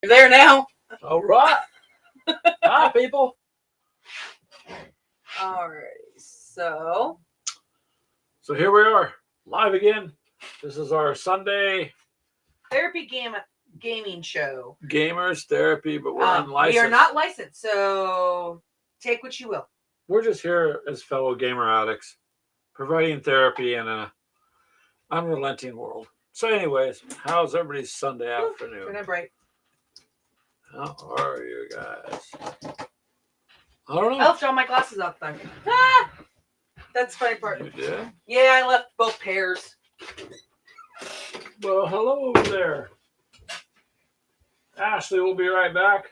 You're there now. All right. Hi, people. Alrighty, so here we are, live again. This is our Sunday therapy gaming show. Gamers Therapy, but we're unlicensed. We are not licensed, so take what you will. We're just here as fellow gamer addicts, providing therapy in an unrelenting world. So anyways, how's everybody's Sunday afternoon? Good break. How are you guys? I don't know. I left all my glasses out there. Ah! That's the funny part. You did? Yeah, I left both pairs. Well, hello there. Ashley will be right back.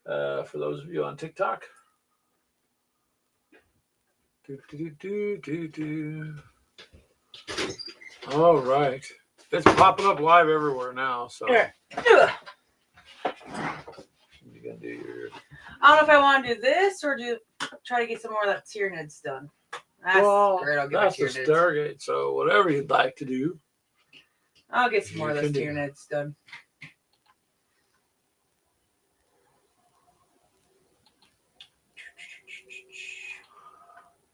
For those of you on TikTok. All right. It's popping up live everywhere now. So Yeah. you're gonna do your. I don't know if I want to do this or try to get some more of that Tyranids done. That's great. I'll get that's my the Tyranids. Stargate. So whatever you'd like to do. I'll get some more of those can do. Tyranids done.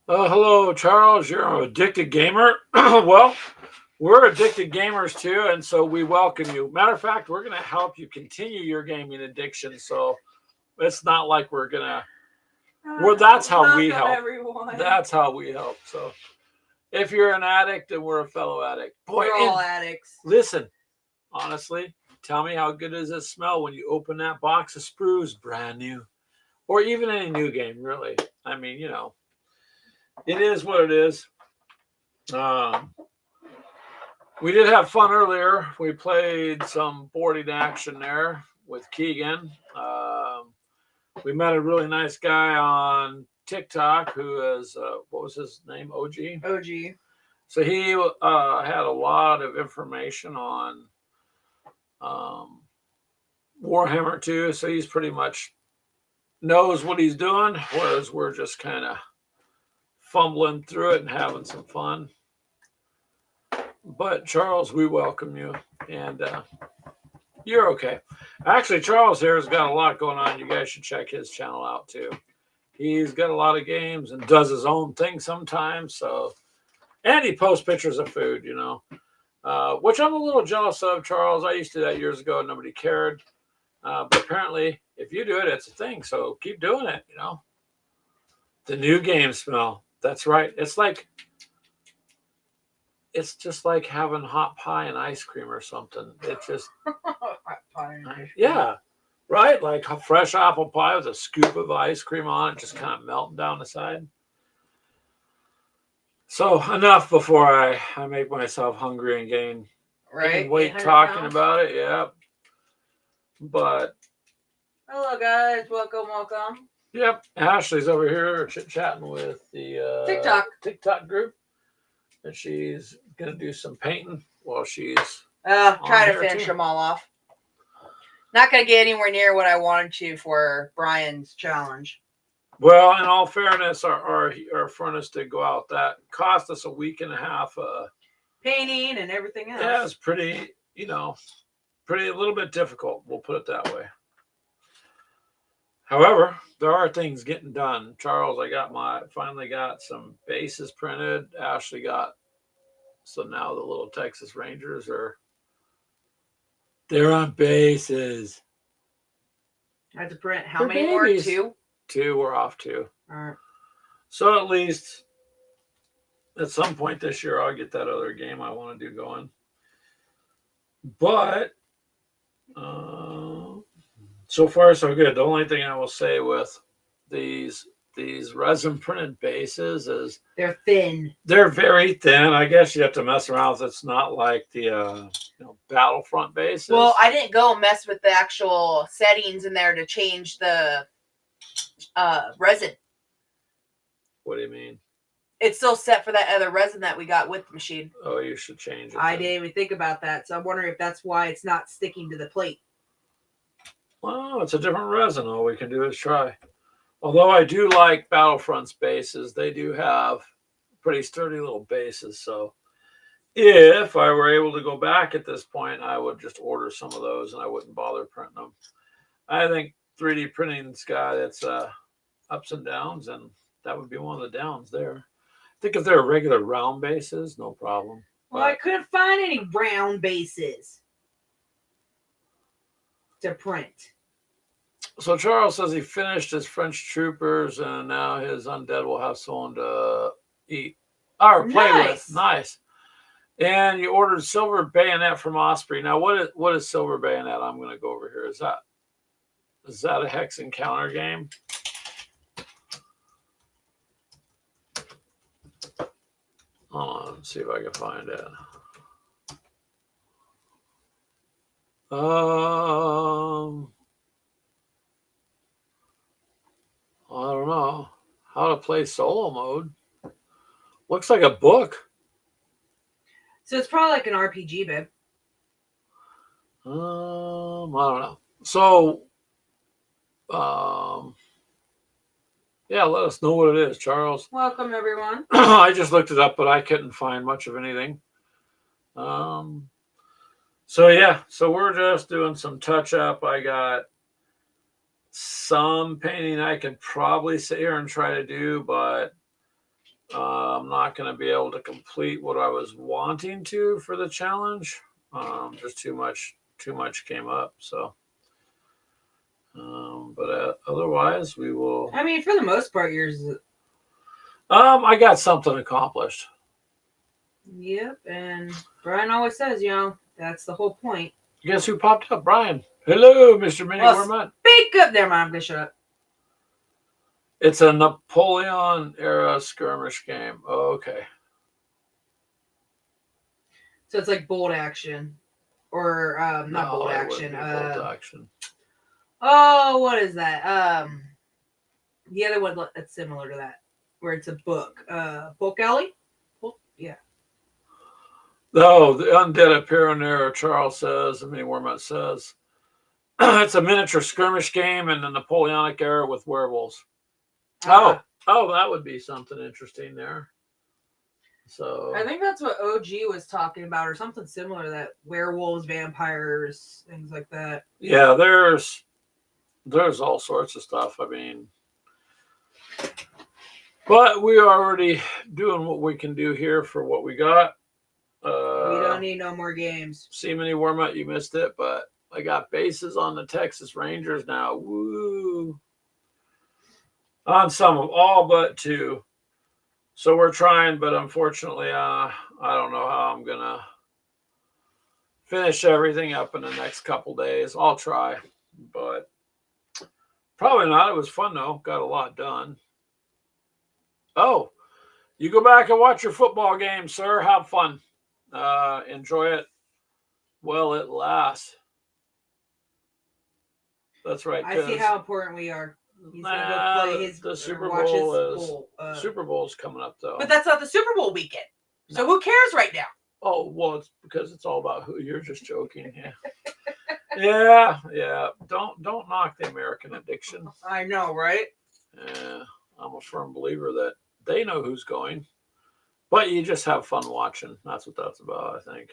Hello, Charles. You're an addicted gamer. Well, we're addicted gamers too, and so we welcome you. Matter of fact, we're going to help you continue your gaming addiction. So it's not like we're going to. Well, that's how we help. Everyone. That's how we help. So if you're an addict and we're a fellow addict, boy, we're all addicts. Listen, honestly, tell me how good does it smell when you open that box of sprues, brand new, or even any new game, really. I mean, you know. It is what it is. We did have fun earlier. We played some boarding action there with Keegan. We met a really nice guy on TikTok who is, what was his name? OG? OG. So he had a lot of information on Warhammer 2. So he's pretty much knows what he's doing, whereas we're just kind of fumbling through it and having some fun. But Charles, we welcome you, and you're okay. Actually, Charles here has got a lot going on. You guys should check his channel out too. He's got a lot of games and does his own thing sometimes. So, and he posts pictures of food, you know, which I'm a little jealous of, Charles. I used to do that years ago and nobody cared. But apparently, if you do it, it's a thing. So keep doing it, you know. The new game smell. That's right. It's just like having hot pie and ice cream or something. It just, Hot pie. yeah, right? Like a fresh apple pie with a scoop of ice cream on it, just kind of melting down the side. So enough before I make myself hungry and gain weight talking about it. Yeah. But. Hello, guys. Welcome. Yep. Ashley's over here chit-chatting with the TikTok group. And she's going to do some painting while she's try to finish them all off. Not going to get anywhere near what I wanted to for Brian's challenge. Well, in all fairness, our furnace did go out. That cost us a week and a half. Painting and everything else. Yeah, it's pretty, a little bit difficult. We'll put it that way. However, there are things getting done. Charles, finally got some bases printed. Ashley so now the little Texas Rangers they're on bases. I have to print how many more? Two? Two, we're off two. All right. So at least at some point this year, I'll get that other game I want to do going. But, so far, so good. The only thing I will say with these resin printed bases is they're thin. They're very thin. I guess you have to mess around with. It's not like the Battlefront bases. Well, I didn't go mess with the actual settings in there to change the resin. What do you mean? It's still set for that other resin that we got with the machine. Oh, you should change it. I didn't even think about that, so I'm wondering if that's why it's not sticking to the plate. Well, it's a different resin. All we can do is try. Although I do like Battlefront's bases, they do have pretty sturdy little bases. So if I were able to go back at this point, I would just order some of those and I wouldn't bother printing them. I think 3D printing's got its ups and downs, and that would be one of the downs there. I think if they're regular round bases, no problem. Well, I couldn't find any round bases to print. So Charles says he finished his French Troopers, and now his undead will have someone to eat or play with. Nice. And you ordered Silver Bayonet from Osprey. Now, what is Silver Bayonet? I'm going to go over here. Is that a hex encounter game? Hold on, let's see if I can find it. I don't know how to play solo mode. Looks like a book. So it's probably like an RPG, babe. I don't know. So, yeah, let us know what it is, Charles. Welcome, everyone. I just looked it up, but I couldn't find much of anything. So yeah, so we're just doing some touch up. I got some painting I could probably sit here and try to do, but I'm not going to be able to complete what I was wanting to for the challenge. Just too much came up. So, but otherwise we will. I mean, for the most part, yours. I got something accomplished. Yep, and Brian always says, that's the whole point. Guess who popped up? Brian. Hello, Mr. Mini Wormut. Speak up there, Mom. Go shut up. It's a Napoleon era skirmish game. Oh, okay. So it's like bolt action. Or not bolt action. Bolt action. Oh, what is that? The other one that's similar to that. Where it's a book. Book Alley? Yeah. Oh, the Undead appear in there, Charles says, Mini Wormut says. It's a miniature skirmish game in the Napoleonic era with werewolves. Oh, that would be something interesting there. So I think that's what OG was talking about, or something similar to that. Werewolves, vampires, things like that. Yeah, there's all sorts of stuff. I mean, but we are already doing what we can do here for what we got. We don't need no more games. See, Mini Wormut, you missed it, but I got bases on the Texas Rangers now. Woo! On some of all but 2. So we're trying, but unfortunately, I don't know how I'm going to finish everything up in the next couple days. I'll try, but probably not. It was fun, though. Got a lot done. Oh, you go back and watch your football game, sir. Have fun. Enjoy it while it lasts. That's right. I see how important we are. He's gonna go play his. The Super Bowl is Super Bowl's coming up though. But that's not the Super Bowl weekend. So who cares right now? Oh well, it's because it's all about who. You're just joking, yeah. yeah. Don't knock the American addiction. I know, right? Yeah, I'm a firm believer that they know who's going, but you just have fun watching. That's what that's about, I think.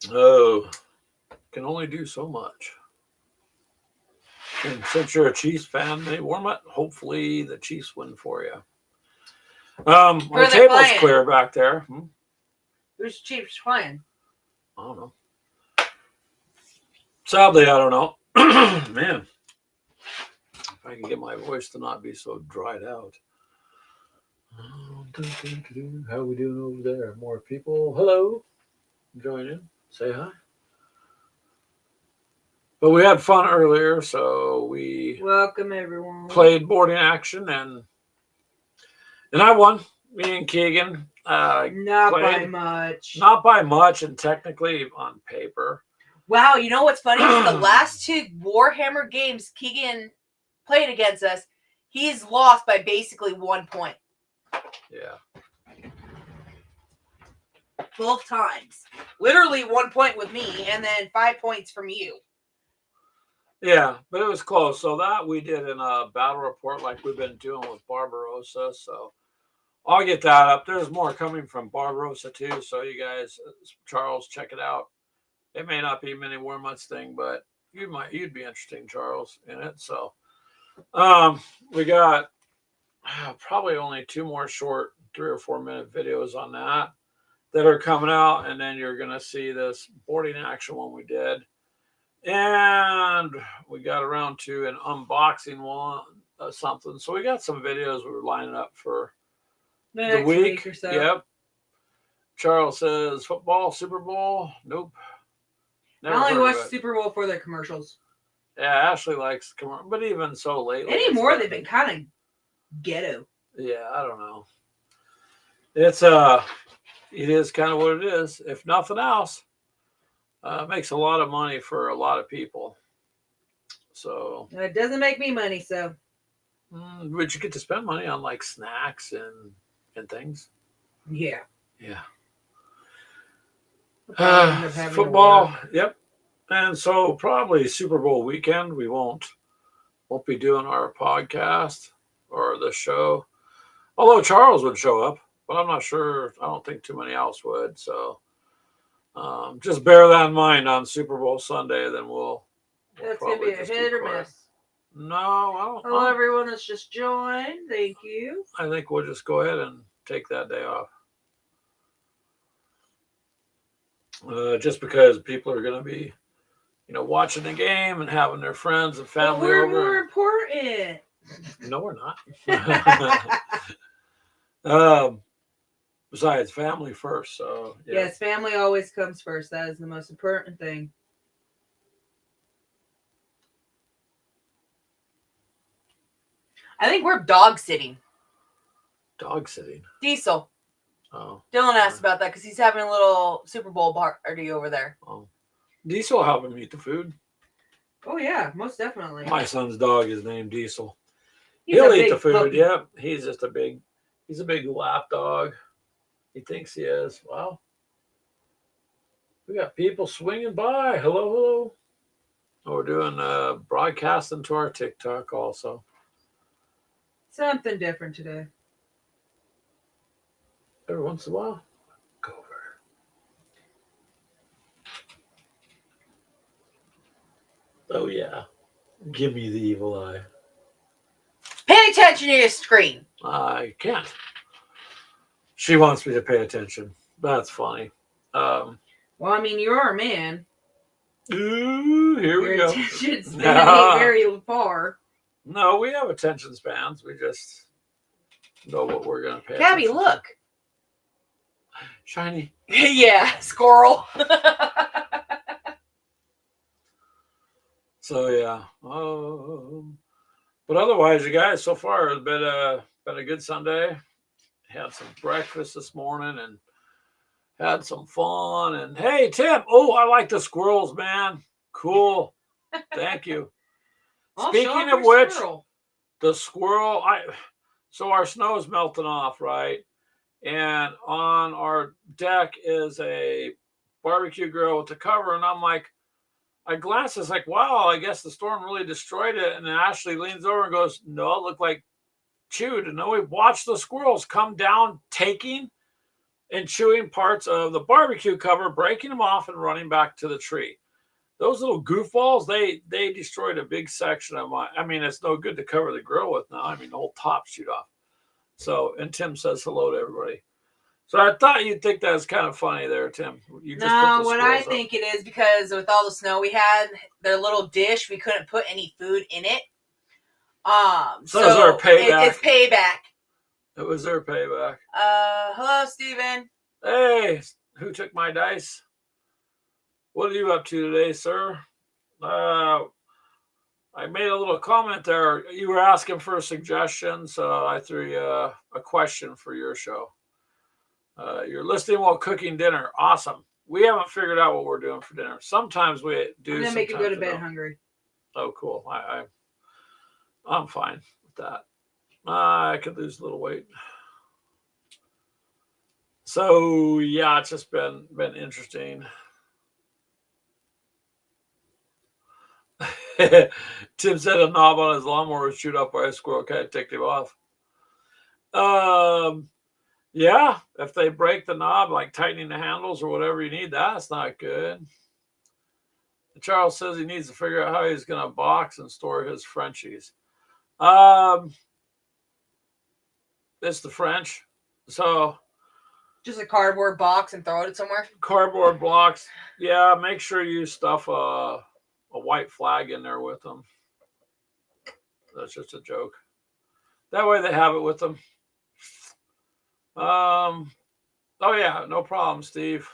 Oh, can only do so much. And since you're a Chiefs fan, Mini Wormut, hopefully the Chiefs win for you. The table's clear back there. Who's Chiefs playing? I don't know. Sadly, I don't know. Man, if I can get my voice to not be so dried out. How are we doing over there? More people. Hello. Join in. Say hi. But we had fun earlier, so we welcome everyone. Played boarding action, and I won. Me and Keegan. Not by much. Not by much, and technically on paper. Wow, you know what's funny? The last 2 Warhammer games Keegan played against us, he's lost by basically 1 point. Yeah. Both times. Literally 1 point with me, and then 5 points from you. Yeah, but it was close. So that we did in a battle report like we've been doing with Barbarossa. So I'll get that up. There's more coming from Barbarossa too. So you guys, Charles, check it out. It may not be many more months thing, but you'd be interesting, Charles, in it. So we got probably only 2 more short 3 or 4 minute videos on that are coming out, and then you're gonna see this boarding action one we did, and we got around to an unboxing one, something. So we got some videos we were lining up for The the next week or so. Yep. Charles says football, Super Bowl. Nope. Never I only heard watch of it. Super Bowl for their commercials. Yeah, Ashley likes commercial, but even so lately. Anymore, they've been kind of ghetto. Yeah, I don't know. It's it is kind of what it is. If nothing else, makes a lot of money for a lot of people. So And it doesn't make me money, so but you get to spend money on like snacks and things. yeah. Yeah. I'll end up having to Football. work. Yep. And so probably Super Bowl weekend we won't be doing our podcast or the show. Although Charles would show up, but I'm not sure. I don't think too many else would. So just bear that in mind on Super Bowl Sunday. Then we'll That's going to be a just hit or quiet. miss. No, I don't. Hello, everyone that's just joined. Thank you. I think we'll just go ahead and take that day off. Just because people are going to be, watching the game and having their friends and family But we're over. more important. No, we're not. Besides, family first. So yeah. Yes, family always comes first. That is the most important thing. I think we're dog sitting. Dog sitting. Diesel. Oh. Dylan asked about that because he's having a little Super Bowl party over there. Oh. Diesel help him eat the food. Oh yeah, most definitely. My son's dog is named Diesel. He's He'll a eat big the food. puppy. Yep. He's a big lap dog. He thinks he is. Wow. We got people swinging by. Hello, hello. Oh, we're doing broadcasting to our TikTok also. Something different today. Every once in a while. Go over. Oh yeah. Give me the evil eye. Pay attention to your screen. I can't. She wants me to pay attention. That's funny. Well, I mean, you're a man. Ooh, here we Your go. attention span ain't very far. No, we have attention spans. We just know what we're going to pay Gabby, attention look. to. Shiny. Yeah, squirrel. So, yeah. But otherwise, you guys, so far, it's been a good Sunday. Had some breakfast this morning and had some fun. And hey, Tim. Oh, I like the squirrels, man. Cool. Thank you. Speaking of which, the squirrel, so our snow's melting off, right? And on our deck is a barbecue grill with the cover. And I'm like, I glance, it's like, wow, I guess the storm really destroyed it. And then Ashley leans over and goes, no, it looked like chewed. And then we watched the squirrels come down, taking and chewing parts of the barbecue cover, breaking them off and running back to the tree. Those little goofballs, they destroyed a big section of my, I mean, it's no good to cover the grill with now. I mean, the whole top shoot off. So, and Tim says hello to everybody. So I thought you'd think that was kind of funny there, Tim. You just no, what I think it is because with all the snow we had, their little dish, we couldn't put any food in it. So it was our payback. It's payback. It was their payback. Hello, Steven. Hey, who took my dice? What are you up to today, sir? I made a little comment there. You were asking for suggestions, so I threw you a question for your show. You're listening while cooking dinner. Awesome. We haven't figured out what we're doing for dinner. Sometimes we do. I'm gonna make you go to bed hungry. Oh, cool. I'm fine with that. I could lose a little weight. So yeah, it's just been interesting. Tim said a knob on his lawnmower was chewed up by a squirrel. Kind of ticked him off. Yeah, if they break the knob, like tightening the handles or whatever you need, that's not good. Charles says he needs to figure out how he's going to box and store his Frenchies. It's the French. So just a cardboard box and throw it somewhere. Cardboard blocks. Yeah, make sure you stuff a white flag in there with them. That's just a joke. That way they have it with them. Oh yeah, no problem, Steve.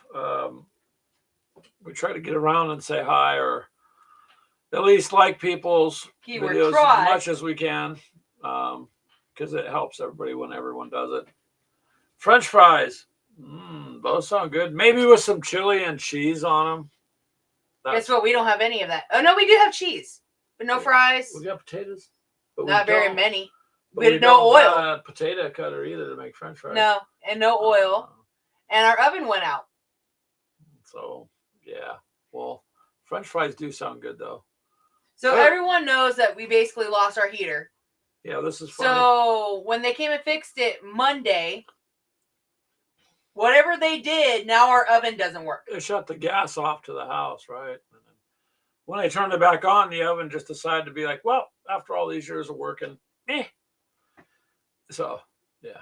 We try to get around and say hi, or at least like people's Keyword videos try. as much as we can, because it helps everybody when everyone does it. French fries, those sound good. Maybe with some chili and cheese on them. Guess what? We don't have any of that. Oh no, we do have cheese, but no fries. We got potatoes, but not very many. We have no oil. Got a potato cutter either to make French fries. No, and no oil. And our oven went out. So yeah, well, French fries do sound good though. So everyone knows that we basically lost our heater. Yeah, this is funny. So when they came and fixed it Monday, whatever they did, now our oven doesn't work. They shut the gas off to the house, right? And then when they turned it back on, the oven just decided to be like, well, after all these years of working, So, yeah.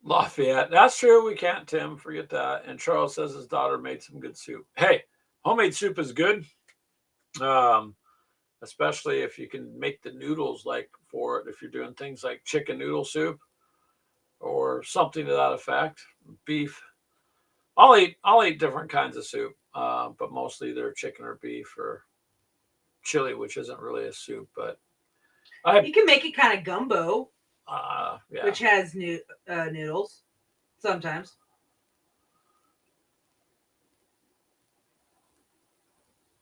Lafayette. That's true. We can't, Tim. Forget that. And Charles says his daughter made some good soup. Hey, homemade soup is good. Especially if you can make the noodles like for it. If you're doing things like chicken noodle soup or something to that effect. Beef. I'll eat different kinds of soup, but mostly either chicken or beef or chili, which isn't really a soup, but you can make it kind of gumbo, yeah. which has noodles sometimes.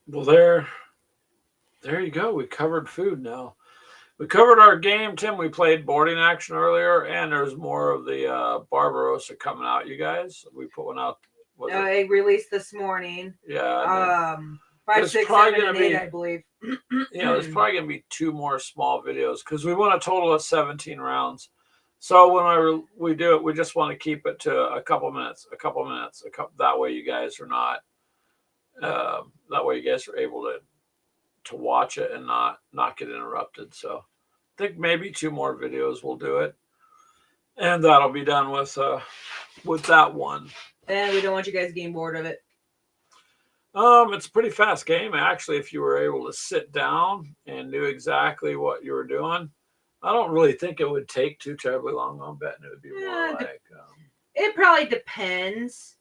Well, there you go. We covered food now. We covered our game, Tim. We played boarding action earlier, and there's more of the Barbarossa coming out, you guys. We put one out. I released this morning. Yeah. 5, 6, 7, and 8, I believe. Yeah, there's probably going to be 2 more small videos because we want a total of 17 rounds. So when we do it, we just want to keep it to a couple minutes. That way you guys are not, that way you guys are able to watch it and not get interrupted. So I think maybe 2 more videos will do it. And that'll be done with that one. And we don't want you guys getting bored of it. It's a pretty fast game, actually, if you were able to sit down and knew exactly what you were doing. I don't really think it would take too terribly long. I'm betting it would be more like... it probably depends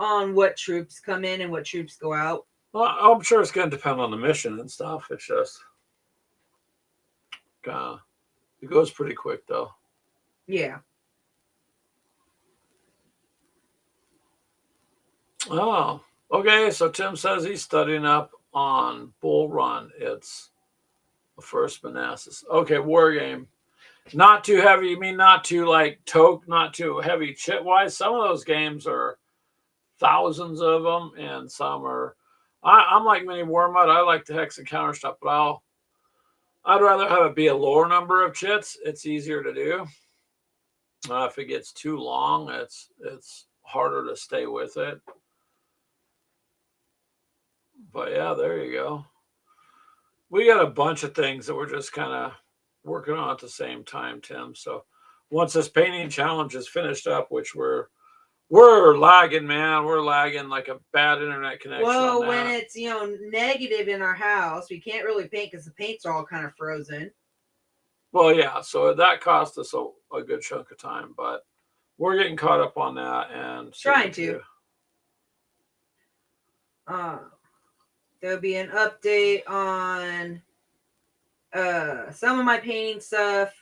on what troops come in and what troops go out. Well, I'm sure it's going to depend on the mission and stuff. It's just... it goes pretty quick, though. Yeah. Oh, okay. So Tim says he's studying up on Bull Run. It's the first Manassas. Okay, war game. Not too heavy. You mean not too like toke, not too heavy chit wise? Some of those games are thousands of them, and some are. I'm like Mini War Mud. I like the hex and counter stuff, but I'd rather have it be a lower number of chits. It's easier to do. If it gets too long, it's harder to stay with it. But yeah, there you go. We got a bunch of things that we're just kind of working on at the same time, Tim. So once this painting challenge is finished up, which we're lagging, man. We're lagging like a bad internet connection. Well, when it's negative in our house, we can't really paint because the paint's all kind of frozen. Well, yeah. So that cost us a good chunk of time, but we're getting caught up on that and trying to. There'll be an update on some of my painting stuff.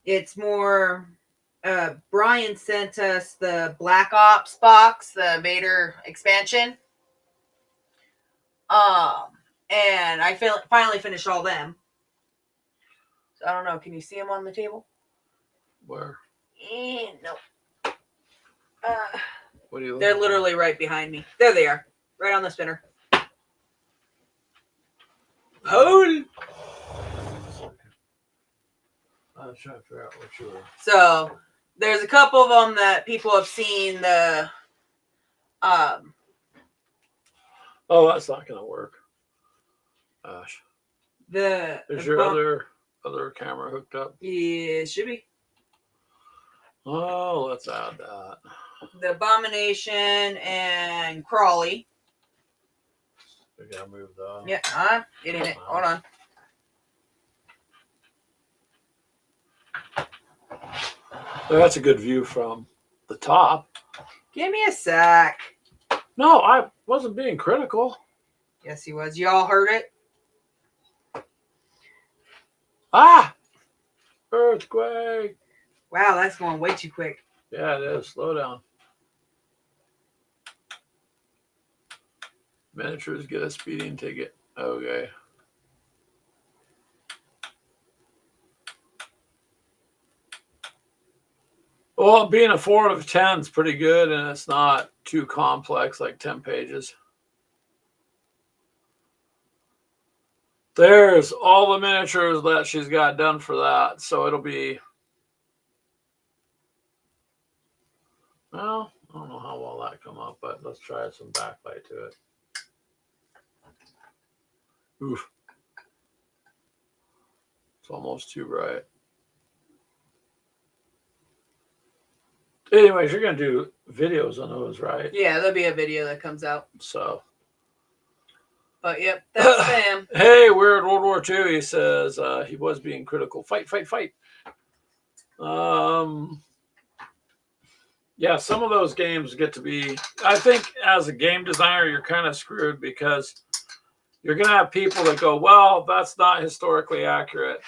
It's more Brian sent us the Black Ops box, the Vader expansion. And I finally finished all them. So I don't know, can you see them on the table? Where? No. What are you looking They're literally right behind me. There they are. Right on the spinner. Holy! I was trying to figure out what you were. So there's a couple of them that people have seen the Oh, that's not going to work. Gosh. Is your other camera hooked up? Yeah, it should be. Oh, let's add that. The Abomination and Crawley. We gotta move that. Yeah, I'm getting it. Hold on. That's a good view from the top. Give me a sec. No, I wasn't being critical. Yes, he was. You all heard it? Ah! Earthquake! Wow, that's going way too quick. Yeah, it is. Slow down. Miniatures get a speeding ticket. Okay. Well, being a 4 out of 10 is pretty good, and it's not too complex, like 10 pages. There's all the miniatures that she's got done for that, so it'll be... Well, I don't know how well that come up, but let's try some backlight to it. Oof. It's almost too bright. Anyways, you're going to do videos on those, right? Yeah, there'll be a video that comes out. So. But, yep, that's Sam. Hey, we're in World War II. He says he was being critical. Fight, fight, fight. Yeah, some of those games get to be... I think as a game designer, you're kind of screwed because you're going to have people that go, well, that's not historically accurate.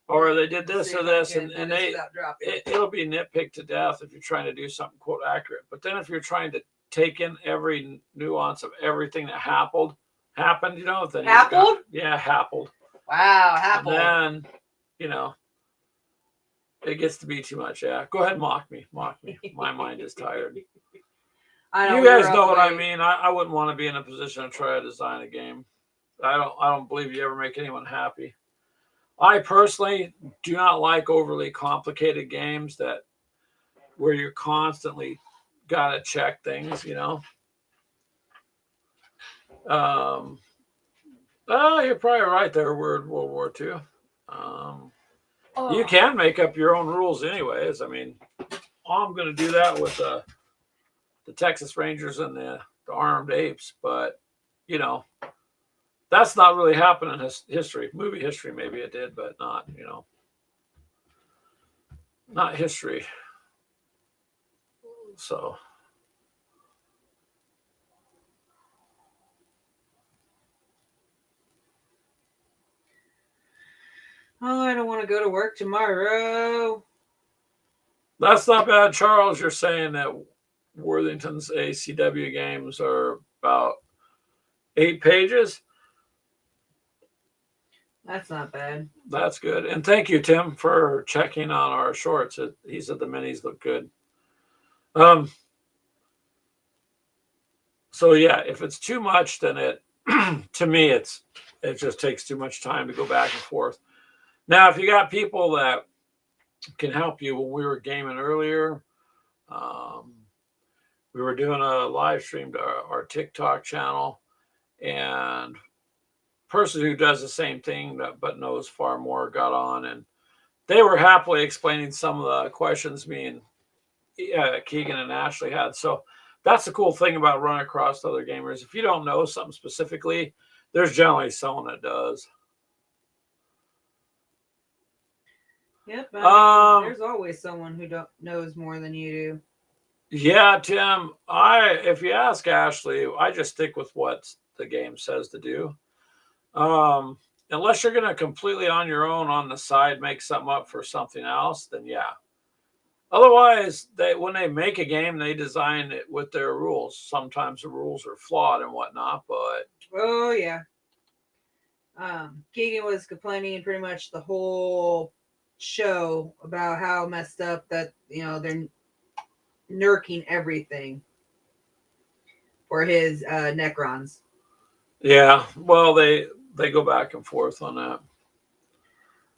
Or they did this or this, and it'll be nitpicked to death if you're trying to do something, quote, accurate. But then if you're trying to take in every nuance of everything that happened, you know, then happened? Yeah, happened. Wow, happened. And then, you know, it gets to be too much. Yeah, go ahead and mock me. My mind is tired. I know, you guys know what I mean. I wouldn't want to be in a position to try to design a game. I don't believe you ever make anyone happy. I personally do not like overly complicated games where you're constantly got to check things, you know. You're probably right there. We're in World War II. You can make up your own rules anyways. I mean, I'm going to do that with the Texas Rangers and the Armed Apes, but, you know, that's not really happened in history. Movie history, maybe it did, but not, you know, not history. So. Oh, I don't want to go to work tomorrow. That's not bad, Charles. You're saying that Worthington's ACW games are about 8 pages? That's not bad. That's good. And thank you, Tim, for checking on our shorts. He said the minis look good. So yeah, if it's too much, then it to me it just takes too much time to go back and forth. Now, if you got people that can help you, when we were gaming earlier, we were doing a live stream to our TikTok channel, and person who does the same thing but knows far more got on, and they were happily explaining some of the questions me and Keegan and Ashley had. So that's the cool thing about running across other gamers. If you don't know something specifically, there's generally someone that does. Yep. There's always someone who knows more than you do. Yeah, Tim. If you ask Ashley, I just stick with what the game says to do. Unless you're going to completely on your own on the side make something up for something else, then yeah. Otherwise, when they make a game, they design it with their rules. Sometimes the rules are flawed and whatnot, but... Oh, yeah. Keegan was complaining pretty much the whole show about how messed up that, you know, they're nerking everything for his Necrons. Yeah, well, they go back and forth on that.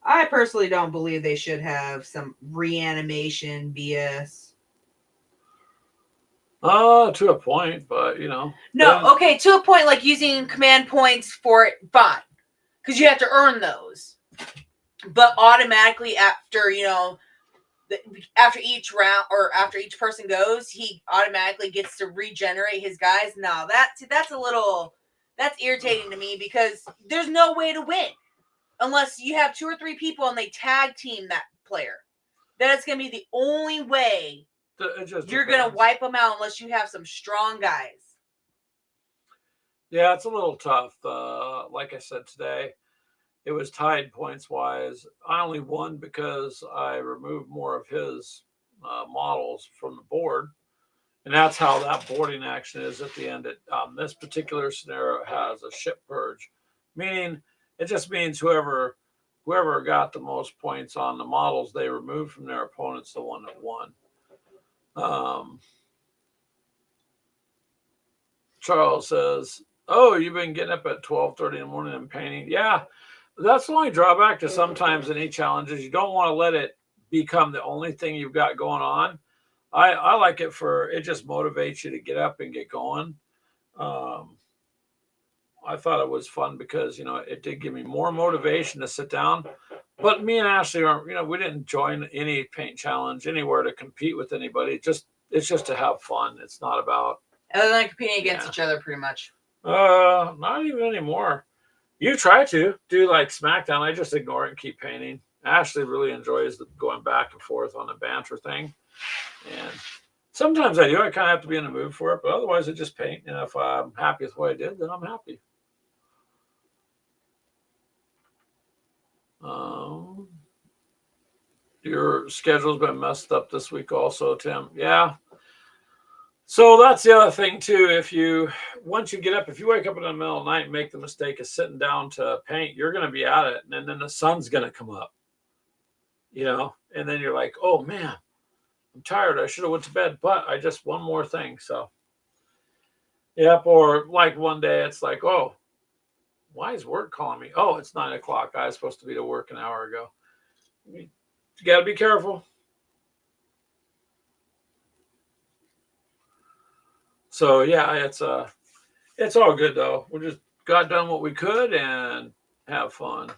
I personally don't believe they should have some reanimation BS. To a point, but No, then- okay, to a point, like using command points for it, fine. Because you have to earn those. But automatically after, after each round or after each person goes, he automatically gets to regenerate his guys. Now that's irritating to me because there's no way to win unless you have 2 or 3 people and they tag team that player. That's going to be the only way it just you're going to depends. wipe them out unless you have some strong guys. Yeah, it's a little tough. Like I said today, it was tied points wise. I only won because I removed more of his models from the board. And that's how that boarding action is at the end. This particular scenario has a ship purge, meaning it just means whoever got the most points on the models they removed from their opponent's the one that won. Charles says, "Oh, you've been getting up at 12:30 in the morning and painting." Yeah, that's the only drawback to sometimes any challenges. You don't want to let it become the only thing you've got going on. I like it it just motivates you to get up and get going. I thought it was fun because, it did give me more motivation to sit down. But me and Ashley aren't, we didn't join any paint challenge anywhere to compete with anybody. It's just to have fun. It's not about Other than competing against each other, pretty much. not even anymore. You try to do like SmackDown. I just ignore it and keep painting. Ashley really enjoys going back and forth on the banter thing. And sometimes I do. I kind of have to be in the mood for it, but otherwise I just paint. And if I'm happy with what I did, then I'm happy. Your schedule's been messed up this week also, Tim. Yeah. So that's the other thing too. Once you get up, if you wake up in the middle of the night and make the mistake of sitting down to paint, you're going to be at it. And then the sun's going to come up, and then you're like, oh man, I'm tired. I should have went to bed, but I just one more thing. So, yep. Or like one day it's like, oh, why is work calling me? Oh, it's 9 o'clock. I was supposed to be to work an hour ago. You got to be careful. So yeah, it's all good though. We just got done what we could and have fun.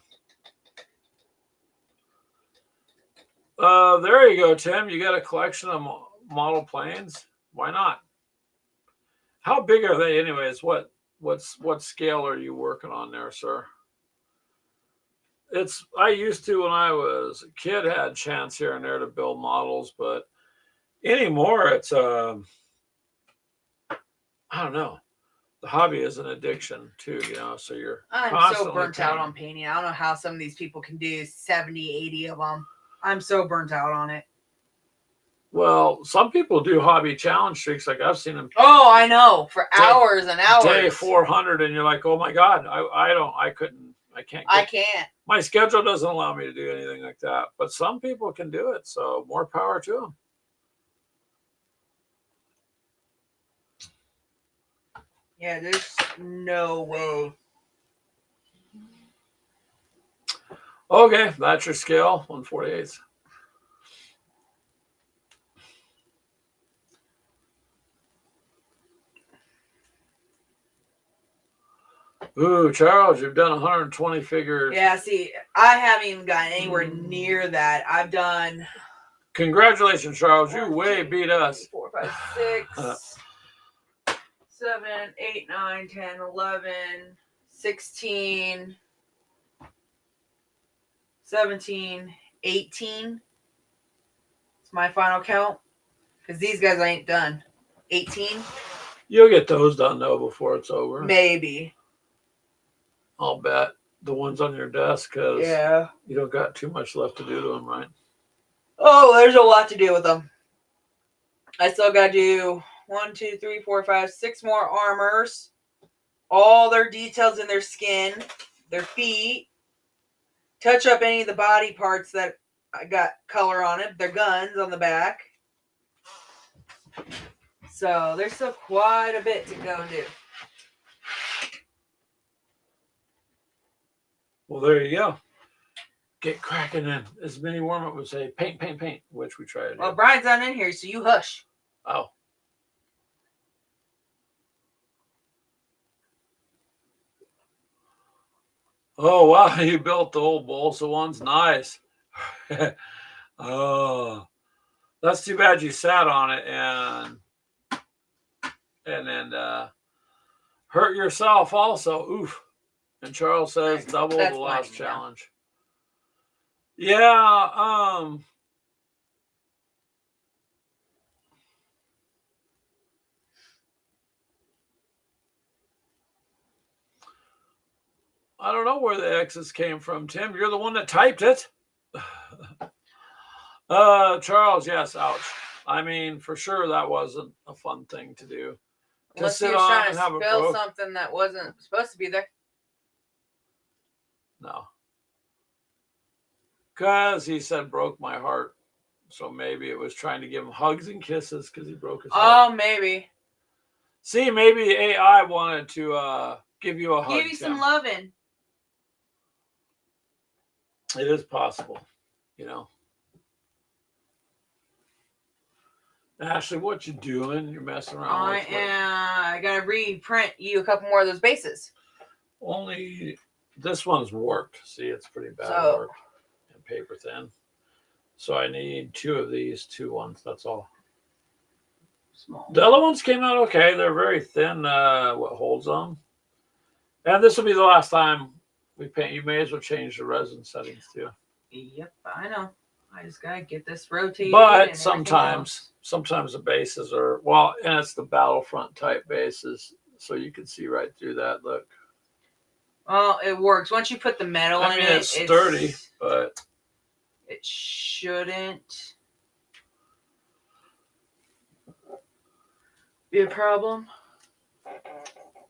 There you go, Tim. You got a collection of model planes. Why not? How big are they, anyways? What scale are you working on there, sir? I used to, when I was a kid, had a chance here and there to build models, but anymore it's I don't know. The hobby is an addiction too, so I'm so burnt out on painting. I don't know how some of these people can do 70, 80 of them. I'm so burnt out on it. Well, some people do hobby challenge streaks. Like I've seen them. Oh, I know. For hours and hours. Day 400 and you're like, oh my God, I can't. I can't. My schedule doesn't allow me to do anything like that. But some people can do it. So more power to them. Yeah, there's no way. Okay, that's your scale, 1/48. Ooh, Charles, you've done 120 figures. Yeah, see, I haven't even gotten anywhere near that. I've done. Congratulations, Charles. You way beat us. 4, 5, 6, 7, 8, 9, 10, 11, 16, 17, 18. It's my final count. Because these guys ain't done. 18. You'll get those done, though, before it's over. Maybe. I'll bet. The ones on your desk, because you don't got too much left to do to them, right? Oh, there's a lot to do with them. I still got to do 1, 2, 3, 4, 5, 6 more armors. All their details in their skin, their feet. Touch up any of the body parts that I got color on it. Their guns on the back. So there's still quite a bit to go do. Well, there you go. get cracking in. As Minnie Warmup would say, paint, paint, paint, which we try to do. Well, Brian's not in here, so you hush. Oh. Oh, wow. You built the old balsa ones. Nice. Oh, that's too bad you sat on it and then hurt yourself also. Oof. And Charles says double That's the last fine, yeah. challenge. Yeah, I don't know where the X's came from, Tim. You're the one that typed it. Charles, yes, ouch. I mean, for sure that wasn't a fun thing to do. Unless he sit was on trying and to have a spill broke- something that wasn't supposed to be there. No. Because he said broke my heart. So maybe it was trying to give him hugs and kisses because he broke his heart. Oh, maybe. See, maybe AI wanted to give you a hug. Give you some Tim. loving. It is possible, you know. Ashley, what you doing? You're messing around. I gotta reprint you a couple more of those bases. Only this one's warped. See, it's pretty bad So- warped and paper thin. So I need 2 of these 2 ones. That's all. Small. The other ones came out okay. They're very thin. What holds them? And this will be the last time we paint. You may as well change the resin settings too. Yep, I know. I just gotta get this rotated. and But everything sometimes the bases are well, and it's the Battlefront type bases, so you can see right through that. Look, else. Well, it works. Once you put the metal I in mean it, it's sturdy, but it shouldn't be a problem.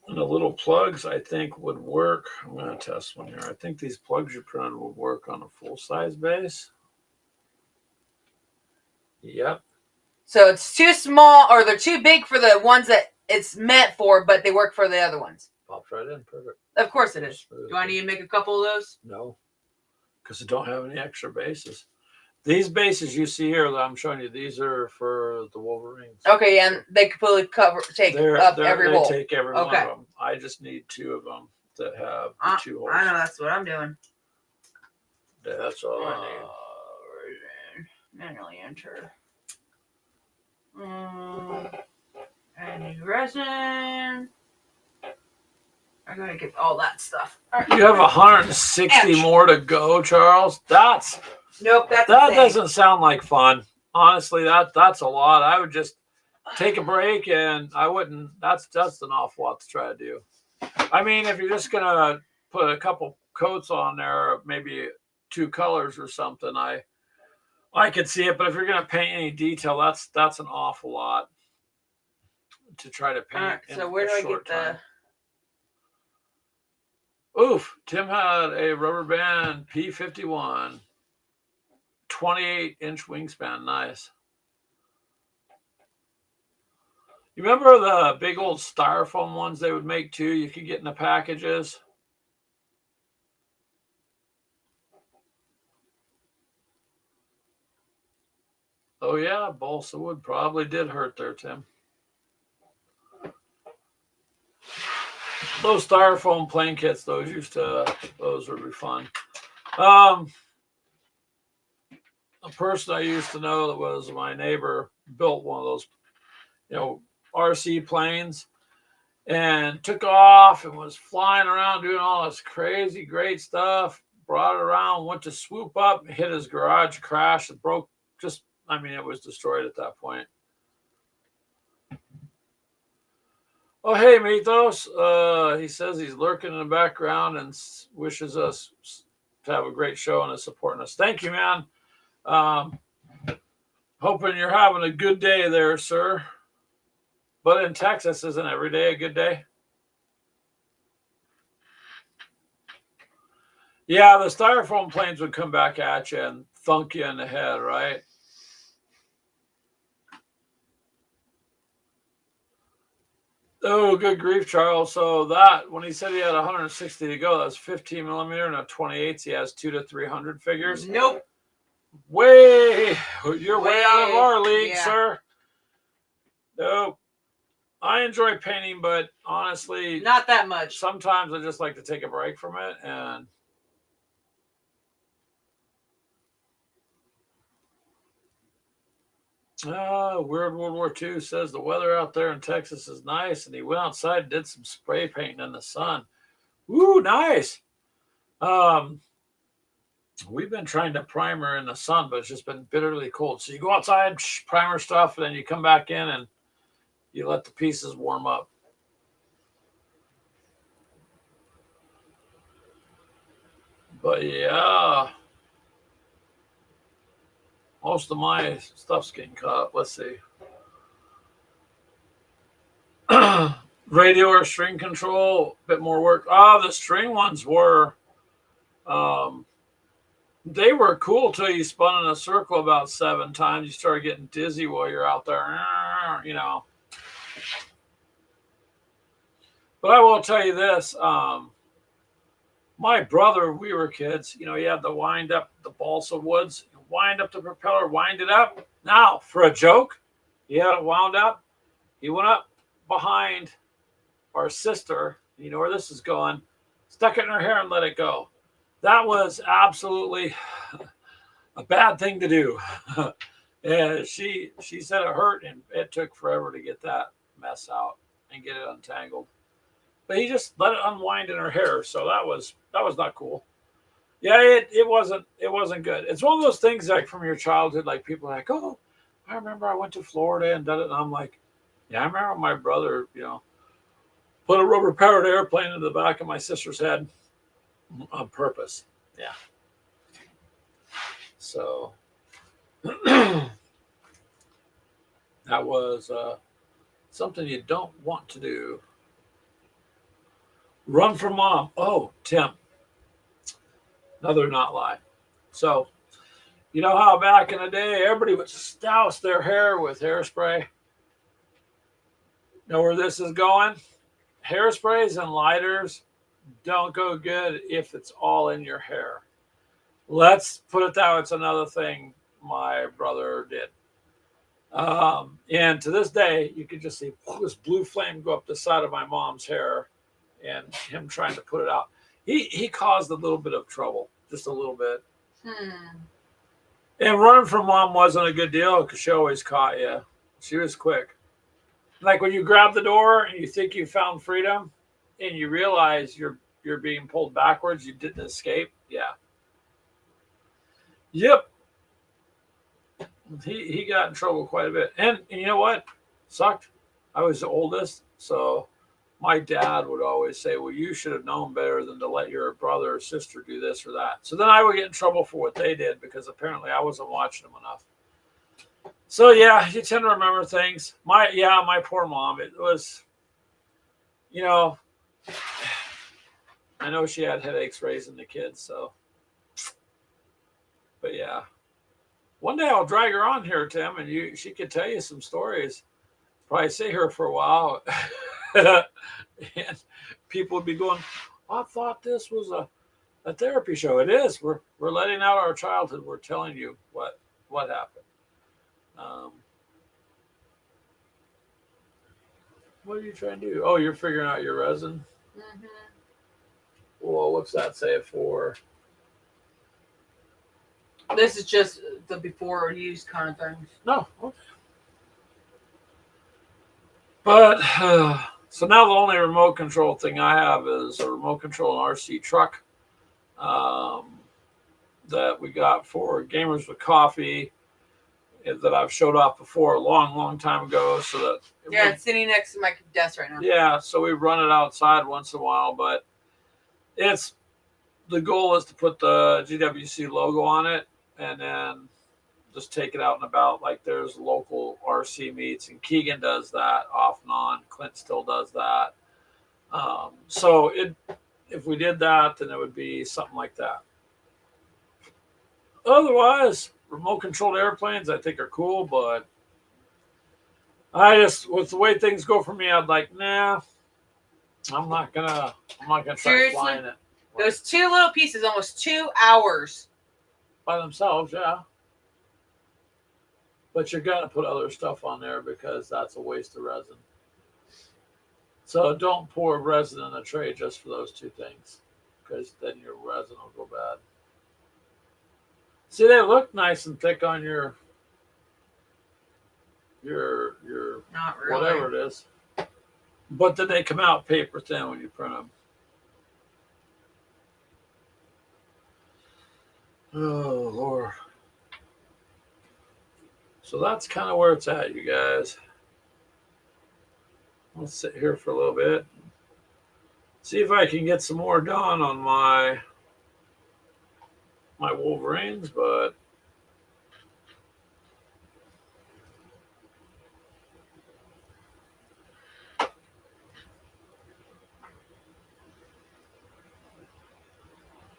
the little plugs I think would work. I'm going to test one here. I think these plugs you printed would work on a full size base. Yep. So it's too small, or they're too big for the ones that it's meant for, but they work for the other ones. Pops right in. Perfect. Of course it is. Do I need to make a couple of those? No, because I don't have any extra bases. These bases you see here that I'm showing you, these are for the Wolverines. Okay, and they completely take up every they hole. take every one Okay. of them. I just need 2 of them that have the 2 holes. I know that's what I'm doing. Yeah, that's all I need. Manually enter. And new resin. I gotta get all that stuff. All right. You have 160 Ouch. more to go, Charles. Nope, that's That insane. doesn't sound like fun. Honestly, that's a lot. I would just take a break, and I wouldn't. That's an awful lot to try to do. I mean, if you're just gonna put a couple coats on there, maybe 2 colors or something, I could see it. But if you're gonna paint any detail, that's an awful lot to try to paint. All right, in so where a do I short get the? time. Oof, Tim had a rubber band P51, 28-inch wingspan. Nice. You remember the big old styrofoam ones they would make too? You could get in the packages. Oh yeah, balsa wood probably did hurt there, Tim. Those styrofoam plane kits, those would be fun. A person I used to know that was my neighbor built one of those, RC planes and took off and was flying around doing all this crazy great stuff. Brought it around, went to swoop up, hit his garage, crashed, it broke. It was destroyed at that point. Oh, hey, Mythos. He says he's lurking in the background and wishes us to have a great show and is supporting us. Thank you, man. Hoping you're having a good day there, sir. But in Texas, isn't every day a good day? Yeah, the styrofoam planes would come back at you and thunk you in the head, right? Oh, good grief, Charles. So that when he said he had 160 to go, that's 15 millimeter and a 28. He has 2 to 300 figures. Nope. You're way out of our league, Yeah. sir. Nope. I enjoy painting, but honestly, Not that much. sometimes I just like to take a break from it. And Weird World War II says the weather out there in Texas is nice, and he went outside and did some spray painting in the sun. Ooh, nice. Um, we've been trying to primer in the sun, but it's just been bitterly cold. So you go outside, primer stuff, and then you come back in and you let the pieces warm up. But yeah, most of my stuff's getting cut up. Let's see. Radio or string control, a bit more work. The string ones were, they were cool till you spun in a circle about 7 times. You started getting dizzy while you're out there, you know. But I will tell you this, my brother, we were kids, you know, he had to wind up the balsa woods, wind up the propeller, wind it up. Now, for a joke, he had it wound up. He went up behind our sister, you know where this is going, stuck it in her hair and let it go. That was absolutely a bad thing to do. And she said it hurt, and it took forever to get that mess out and get it untangled. But he just let it unwind in her hair, so that was not cool. Yeah, it wasn't good. It's one of those things like from your childhood, like people are like, oh, I remember I went to Florida and did it, and I'm like, yeah, I remember my brother, you know, put a rubber powered airplane in the back of my sister's head on purpose. Yeah. So that was something you don't want to do. Run from mom. Oh, Tim. Another not lie. So, you know how back in the day everybody would douse their hair with hairspray? Know where this is going? Hairsprays and lighters don't go good if it's all in your hair. Let's put it that way. It's another thing my brother did. And to this day, you can just see this blue flame go up the side of my mom's hair and him trying to put it out. He caused a little bit of trouble, just a little bit. And running from mom wasn't a good deal because she always caught you. She was quick. Like when you grab the door and you think you found freedom and you realize you're being pulled backwards, you didn't escape. Yeah. Yep. He got in trouble quite a bit. And you know what? Sucked. I was the oldest, so my dad would always say, well, you should have known better than to let your brother or sister do this or that. So then I would get in trouble for what they did because apparently I wasn't watching them enough. So yeah, you tend to remember things. My poor mom. It was, you know, I know she had headaches raising the kids, so. But yeah. One day I'll drag her on here, Tim, and she could tell you some stories. Probably stay here for a while. And people would be going, I thought this was a therapy show. It is. We're letting out our childhood. We're telling you what happened. What are you trying to do? Oh, you're figuring out your resin? Mm-hmm. Well, what's that say for? This is just the before used kind of thing. No. Okay. But, so now the only remote control thing I have is a remote control RC truck that we got for Gamers with Coffee that I've showed off before a long, long time ago. So that it's sitting next to my desk right now. Yeah, so we run it outside once in a while, but the goal is to put the GWC logo on it and then just take it out and about. Like there's local RC meets, and Keegan does that off and on. Clint still does that. So if we did that, then it would be something like that. Otherwise, remote controlled airplanes I think are cool, but I just, with the way things go for me, I'd like, nah, I'm not gonna try Seriously? flying it Those two little pieces, almost 2 hours. by themselves, yeah. But you're gonna put other stuff on there because that's a waste of resin. So don't pour resin in a tray just for those two things, because then your resin will go bad. See, they look nice and thick on your Not really. whatever it is, but then they come out paper thin when you print them. Oh Lord. So that's kind of where it's at, you guys. I'll sit here for a little bit. See if I can get some more done on my Wolverines, but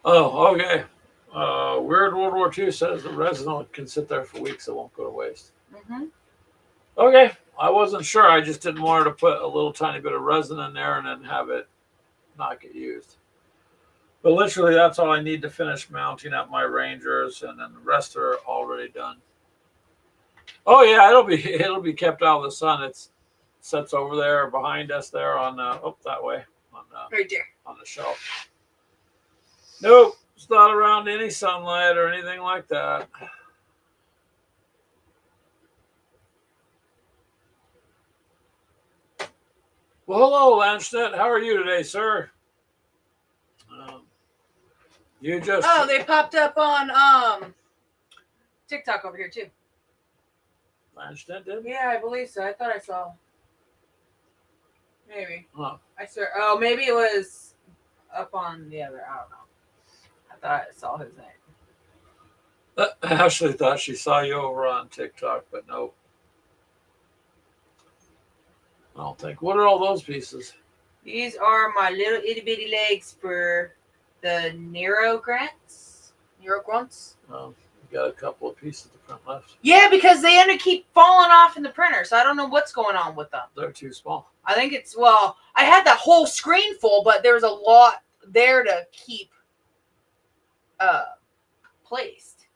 oh, okay. Weird World War II says the resin can sit there for weeks; it won't go to waste. Mm-hmm. Okay, I wasn't sure. I just didn't want her to put a little tiny bit of resin in there and then have it not get used. But literally, that's all I need to finish mounting up my Rangers, and then the rest are already done. Oh yeah, it'll be kept out of the sun. It sits over there behind us there on that way Right there. on the shelf. Nope, it's not around any sunlight or anything like that. Well, hello, Lanston. How are you today, sir? You just Oh, they popped up on TikTok over here too. Lanston did? Yeah, I believe so. I thought I saw. Maybe. Huh. I swear. Oh, maybe it was up on the other. I don't know. I thought I saw his name. Ashley thought she saw you over on TikTok, but nope. I don't think. What are all those pieces? These are my little itty bitty legs for the Nero grunts. You got a couple of pieces to print left. Yeah, because they end up keep falling off in the printer, so I don't know what's going on with them. They're too small. I think it's I had that whole screen full, but there was a lot there to keep placed.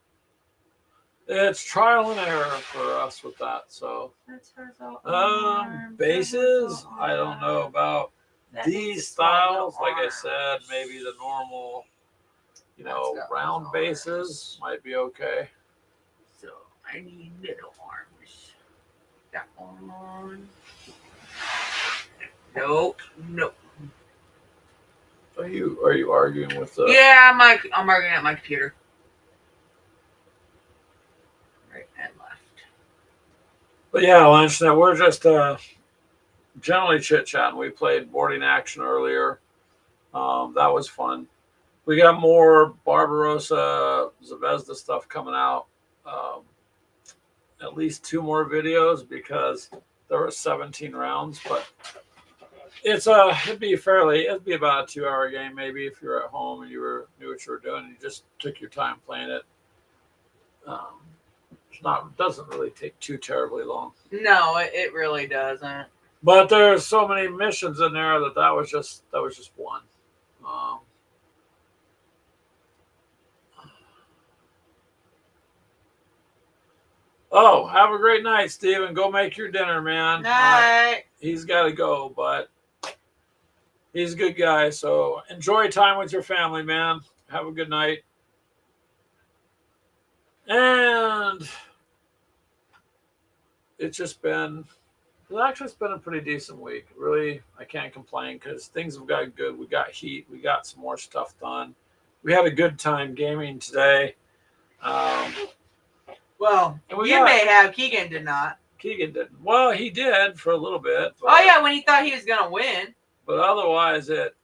It's trial and error for us with that. So bases, I don't know about these styles. Like I said, maybe the normal, round bases might be okay. So I need little arms. That one. Nope. Are you arguing with the? Yeah, I'm arguing at my computer. Right and left. But yeah, lunch. Now we're just generally chit chatting. We played Boarding Action earlier. That was fun. We got more Barbarossa Zvezda stuff coming out. At least 2 more videos because there were 17 rounds, but it'd be about a 2-hour game maybe if you're at home and knew what you were doing and you just took your time playing it. Doesn't really take too terribly long. No, it really doesn't. But there's so many missions in there that was just one. Oh, have a great night, Steven. Go make your dinner, man. Night. He's got to go, but he's a good guy. So enjoy time with your family, man. Have a good night. And it's been a pretty decent week. Really, I can't complain because things have got good. We got heat. We got some more stuff done. We had a good time gaming today. Well, you may have. Keegan did not. Keegan didn't. Well, he did for a little bit. But, oh, yeah, when he thought he was going to win. But otherwise, but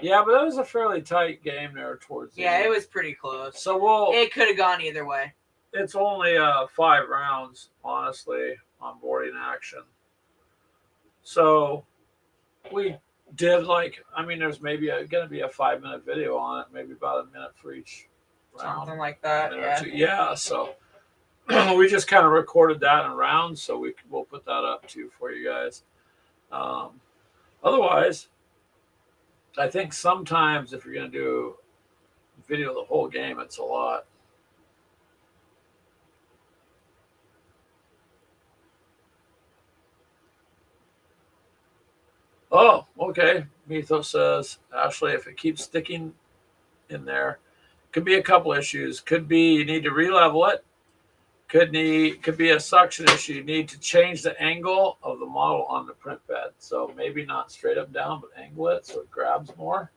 it was a fairly tight game there towards the end. Yeah, it was pretty close. So it could have gone either way. It's only 5 rounds, honestly, on Boarding Action. So we did there's maybe going to be a 5-minute video on it, maybe about a minute for each round. Something like that, yeah. Yeah, so we just kind of recorded that in rounds, so we'll put that up too for you guys. Otherwise, I think sometimes if you're going to do video the whole game, it's a lot. Oh, okay. Mythos says, Ashley, if it keeps sticking in there, could be a couple issues. Could be you need to re-level it. Could be a suction issue. You need to change the angle of the model on the print bed. So maybe not straight up down, but angle it so it grabs more.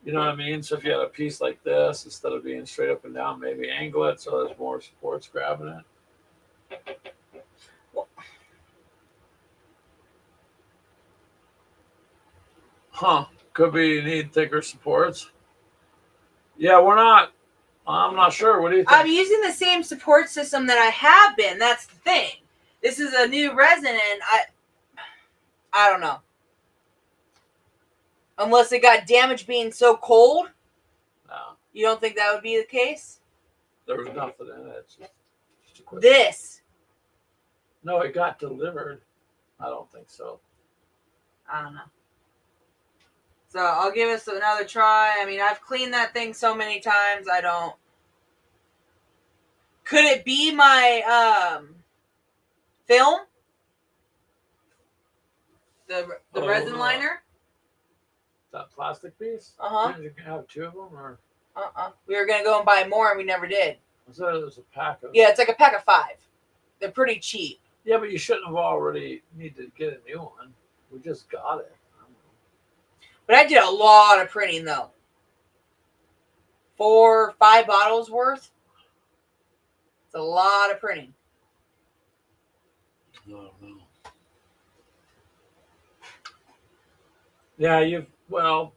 You know what I mean? So if you had a piece like this, instead of being straight up and down, maybe angle it so there's more supports grabbing it. Huh. Could be you need thicker supports. Yeah, I'm not sure. What do you think? I'm using the same support system that I have been. That's the thing. This is a new resin, and I don't know. Unless it got damaged being so cold. No, You don't think that would be the case? there was nothing in it. It's just a quick. This. No, it got delivered. I don't think so. I don't know. So I'll give us another try. I mean, I've cleaned that thing so many times. I don't. Could it be my film? The resin no. liner? That plastic piece? Uh-huh. You can have two of them, or We were gonna go and buy more, and we never did. was that there's a pack of? Yeah, it's like a pack of 5. They're pretty cheap. Yeah, but you shouldn't have already need to get a new one. We just got it. But I did a lot of printing though. 4, 5 bottles worth. It's a lot of printing. I don't know. Yeah,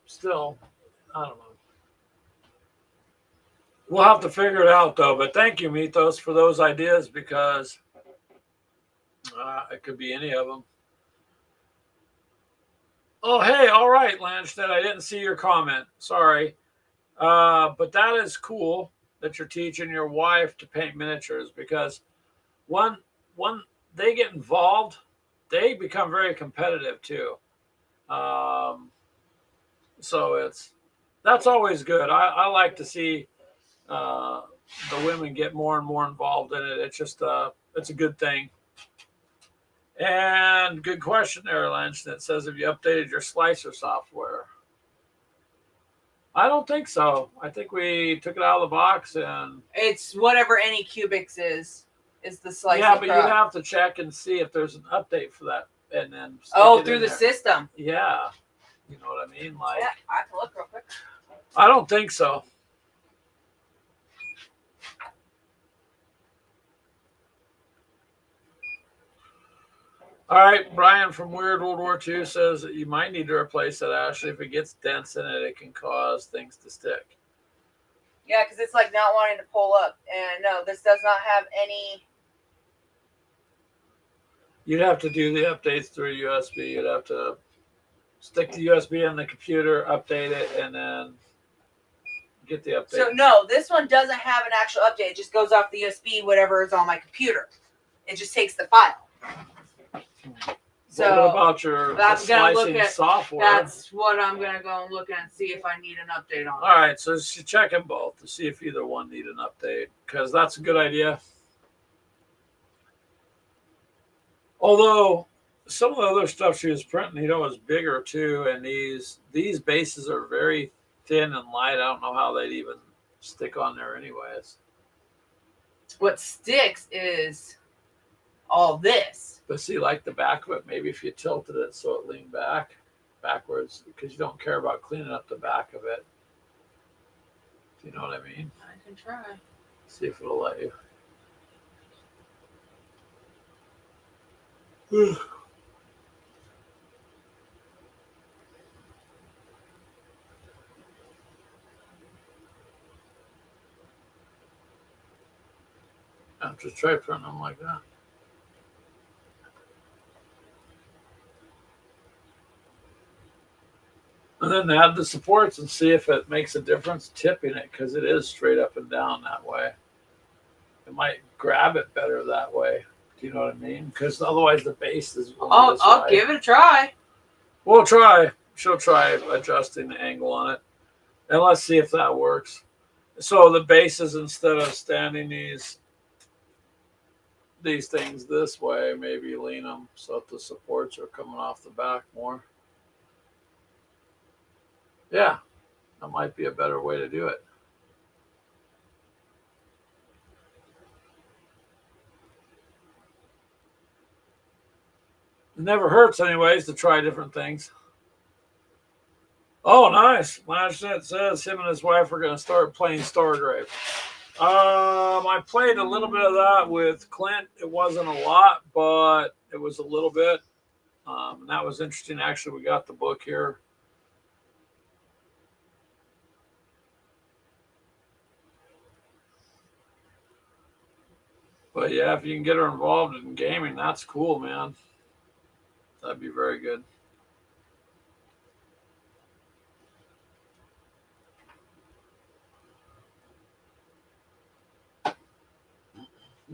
still, I don't know. We'll have to figure it out though. But thank you, Mythos, for those ideas because it could be any of them. Oh, hey, all right, Lanstead. I didn't see your comment. Sorry. But that is cool that you're teaching your wife to paint miniatures because when they get involved, they become very competitive too. So that's always good. I like to see the women get more and more involved in it. It's just it's a good thing. And good question there, Lynch, that says, have you updated your slicer software? I don't think so. I think we took it out of the box and... It's whatever Anycubics is the slice. Yeah, but you have to check and see if there's an update for that. And then... through the system. Yeah. You know what I mean? Like, Yeah, I can look real quick. I don't think so. All right, Brian from Weird World War II says that you might need to replace that, Ashley. If it gets dense in it, it can cause things to stick. Yeah, because it's like not wanting to pull up. And no, this does not have any... You'd have to do the updates through USB. You'd have to stick the USB in the computer, update it, and then get the update. So no, this one doesn't have an actual update. It just goes off the USB, whatever is on my computer. It just takes the file. So what about your slicing software? That's what I'm gonna go and look at and see if I need an update on. All right, so you check them both to see if either one need an update because that's a good idea. Although some of the other stuff she was printing, is bigger too, and these bases are very thin and light. I don't know how they'd even stick on there, anyways. What sticks is all this. But see, like the back of it, maybe if you tilted it so it leaned backwards, because you don't care about cleaning up the back of it. You know what I mean? I can try. See if it'll let you. I'll just try printing them like that. And then add the supports and see if it makes a difference tipping it because it is straight up and down that way. it might grab it better that way. Do you know what I mean? Because otherwise the base is. I'll give it a try. We'll try. She'll try adjusting the angle on it, and let's see if that works. So the bases, instead of standing these things this way, maybe lean them so that the supports are coming off the back more. Yeah, that might be a better way to do it. It never hurts, anyways, to try different things. Oh, nice. Lashnet says him and his wife are going to start playing Stargrave. I played a little bit of that with Clint. It wasn't a lot, but it was a little bit. And that was interesting. Actually, we got the book here. But yeah, if you can get her involved in gaming, that's cool, man. That'd be very good.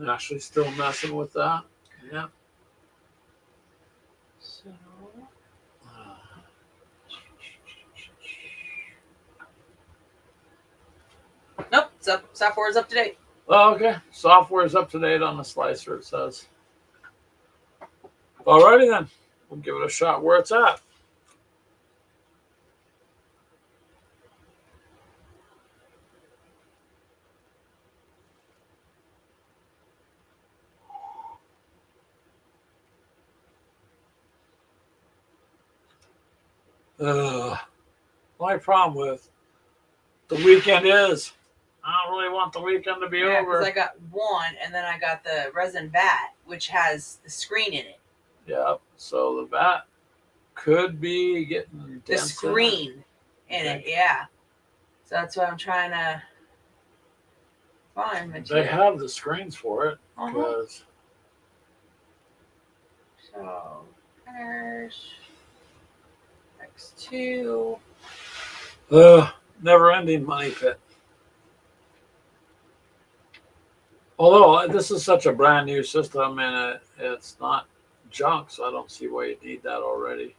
Actually, still messing with that. Yeah. So, nope, software is up to date. Oh, okay. Software is up to date on the slicer, it says. Alrighty then. We'll give it a shot where it's at. My problem with the weekend is I don't really want the weekend to be Yeah, over. because I got one, and then I got the resin bat, which has the screen in it. Yeah, so the bat could be getting The dense screen in it, yeah. So that's what I'm trying to find. They have the screens for it. Uh-huh. 'Cause So, printers, X2. never-ending money pit. Although this is such a brand new system and it's not junk, so I don't see why you need that already.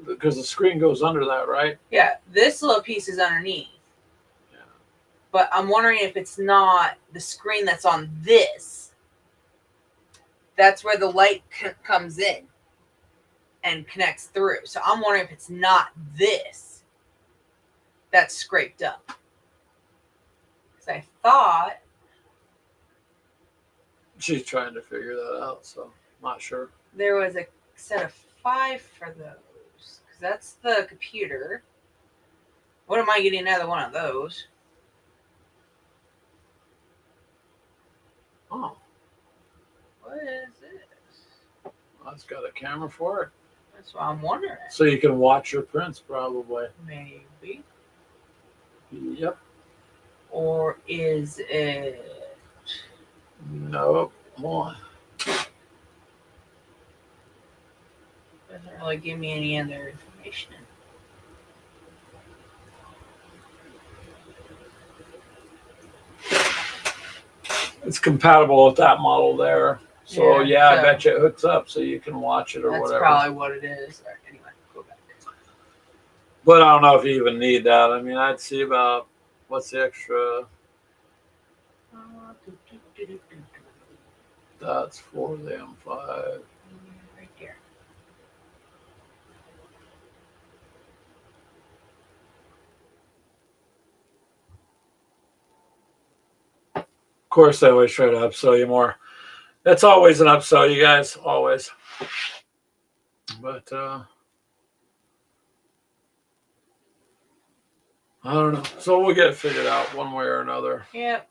Because the screen goes under that, right? Yeah, this little piece is underneath. Yeah. But I'm wondering if it's not the screen that's on this. That's where the light comes in and connects through. So I'm wondering if it's not this that's scraped up. Because I thought She's trying to figure that out, so not sure. there was a set of 5 for those. Because that's the computer. What am I getting another one of those? Oh, What is this? well, it's got a camera for it. That's what I'm wondering. So you can watch your prints, probably. Maybe. Yep. Or is it... Nope. Hold on. Doesn't really give me any other information. It's compatible with that model there. So yeah, I so bet you it hooks up so you can watch it or that's whatever. probably what it is. All right, anyway, go back. But I don't know if you even need that. I mean, I'd see about what's the extra. That's for the M5. Right there. Of course, they always try to upsell you more. It's always an upsell, you guys. Always. But I don't know. So we'll get it figured out one way or another. Yep.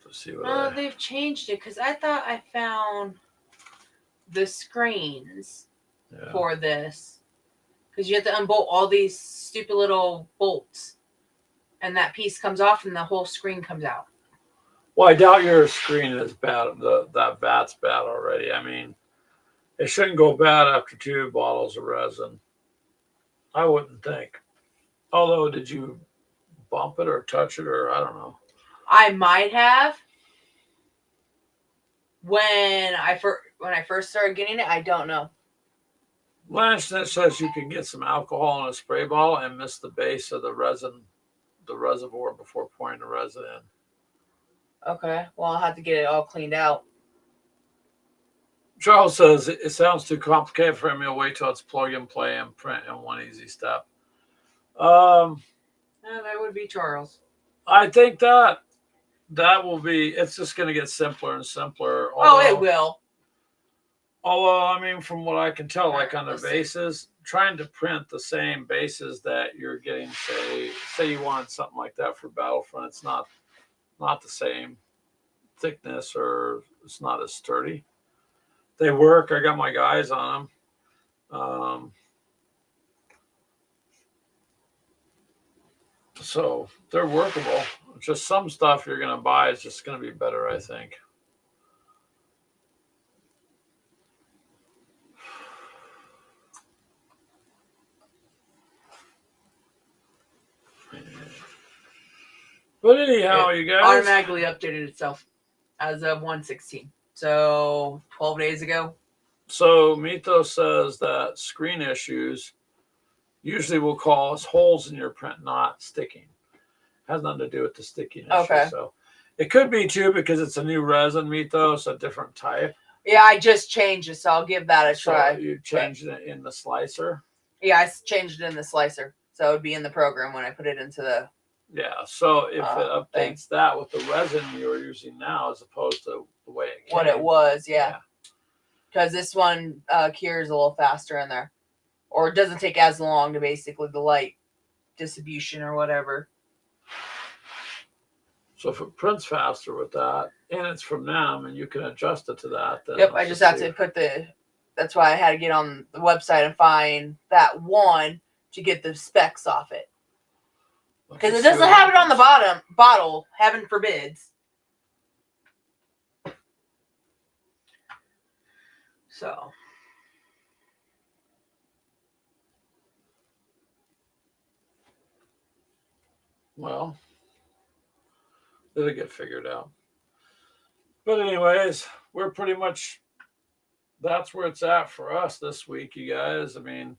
Let's see what They've changed it because I thought I found the screens yeah. for this. Because you have to unbolt all these stupid little bolts. And that piece comes off and the whole screen comes out. Well, I doubt your screen is bad. That vat's bad already. I mean, it shouldn't go bad after 2 bottles of resin. I wouldn't think. Although, did you bump it or touch it or I don't know? I might have when I first started getting it. I don't know. Blanche says you can get some alcohol in a spray bottle and mist the base of the reservoir before pouring the resin in. Okay, well, I'll have to get it all cleaned out. Charles says it sounds too complicated for him. He'll wait till it's plug and play and print in one easy step. That would be Charles. I think that will be. It's just going to get simpler and simpler. It will. Although, I mean, from what I can tell, like on the Let's see. bases, trying to print the same bases that you're getting, say you wanted something like that for Battlefront, it's not the same thickness or it's not as sturdy. They work. I got my guys on them. So they're workable. Just some stuff you're going to buy is just going to be better, I think. But anyhow, you guys. Automatically updated itself as of 1/16. So 12 days ago. So Mythos says that screen issues usually will cause holes in your print not sticking. Has nothing to do with the sticking issue. Okay. So it could be too because it's a new resin, Mythos, a different type. Yeah, I just changed it, so I'll give that a try. So you changed it in the slicer. Yeah, I changed it in the slicer, so it would be in the program when I put it into the. Yeah. So if it updates thing. that with the resin you're using now as opposed to the way it came. What it was, yeah. Because this one cures a little faster in there, or it doesn't take as long to basically the light distribution or whatever. So if it prints faster with that, and it's from them, and you can adjust it to that, then Yep, I just have to put the. That's why I had to get on the website and find that one to get the specs off it. Because it doesn't have it on the bottle, heaven forbids. So. Well, it'll get figured out. But anyways, we're pretty much, that's where it's at for us this week, you guys. I mean,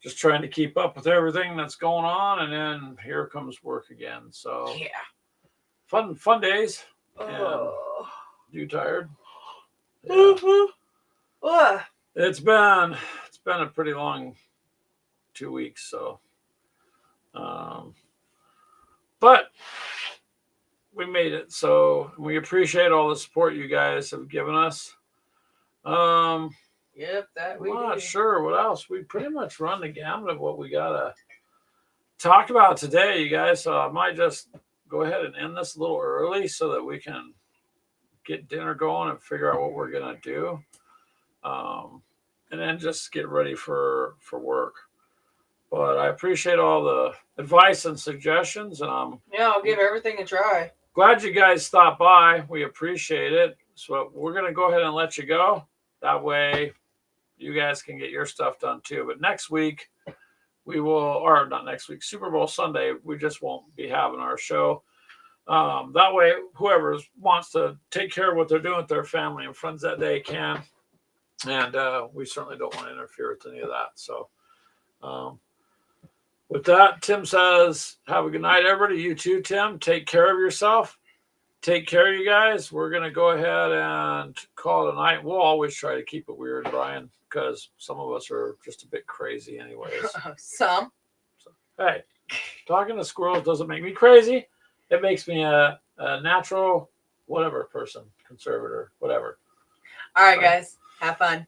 just trying to keep up with everything that's going on, and then here comes work again. So Yeah. fun days. Oh. You tired? Yeah. Ugh. It's been a pretty long 2 weeks, so but we made it, so we appreciate all the support you guys have given us. Yep, that we I'm not do. sure what else. We pretty much run the gamut of what we gotta talk about today, you guys. So I might just go ahead and end this a little early so that we can get dinner going and figure out what we're gonna do, and then just get ready for work. But I appreciate all the advice and suggestions, and I'm Yeah, I'll give everything a try. glad you guys stopped by. We appreciate it. So we're gonna go ahead and let you go. That way you guys can get your stuff done too. But next week we will, or not next week, Super Bowl Sunday, we just won't be having our show. That way, whoever wants to take care of what they're doing with their family and friends that day can. And we certainly don't want to interfere with any of that. So with that, Tim says, have a good night, everybody. You too, Tim. Take care of yourself. Take care, you guys. We're going to go ahead and call it a night. We'll always try to keep it weird, Brian, because some of us are just a bit crazy anyways. Some. So, hey, talking to squirrels doesn't make me crazy. It makes me a natural whatever person, conservator, whatever. All right, guys. Have fun.